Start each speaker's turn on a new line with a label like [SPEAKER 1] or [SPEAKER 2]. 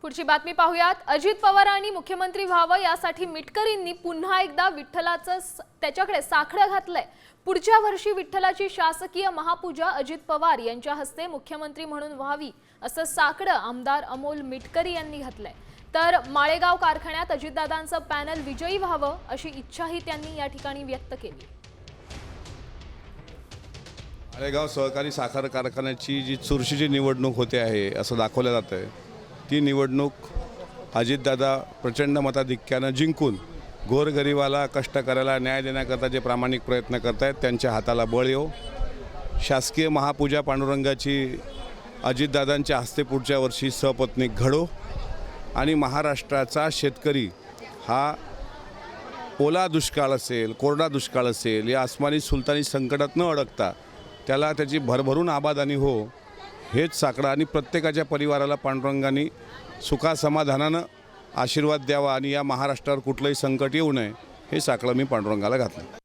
[SPEAKER 1] पुढची बातमी पाहूयात। अजित पवारांनी मुख्यमंत्री व्हावं यासाठी मिटकरींनी पुन्हा एकदा विठ्ठलाचं त्याच्याकडे साकडं घातलंय। पुढच्या वर्षी विठ्ठलाची शासकीय महापूजा अजित पवार यांच्या हस्ते मुख्यमंत्री म्हणून व्हावी असं साकडं आमदार अमोल मिटकरी यांनी घातलंय। तर माळेगाव कारखान्यात अजितदादांचं पॅनल विजयी व्हावं अशी इच्छाही त्यांनी या ठिकाणी व्यक्त केली।
[SPEAKER 2] माळेगाव सहकारी साखर कारखान्याची जी चुरशीची निवडणूक होते आहे असं दाखवलं जातंय। ती निवडणूक अजितदादा प्रचंड मताधिक्यानं जिंकून गोरगरिबाला कष्टकऱ्याला न्याय देण्याकरता जे प्रामाणिक प्रयत्न करत आहेत त्यांच्या हाताला बळ येवो। शासकीय महापूजा पांडुरंगाची अजितदादांच्या हस्ते पुढच्या वर्षी सपत्नीक घडो आणि महाराष्ट्राचा शेतकरी हा ओला दुष्काळ असेल कोरडा दुष्काळ असेल या आसमानी सुलतानी संकटात न अडकता त्याला त्याची भरभरून आबादानी हो हेच साकडं आणि प्रत्येकाच्या परिवाराला पांडुरंगाने सुखासमाधानानं आशीर्वाद द्यावा आणि या महाराष्ट्रावर कुठलंही संकट येऊ नये हे साकडं मी पांडुरंगाला घातलं।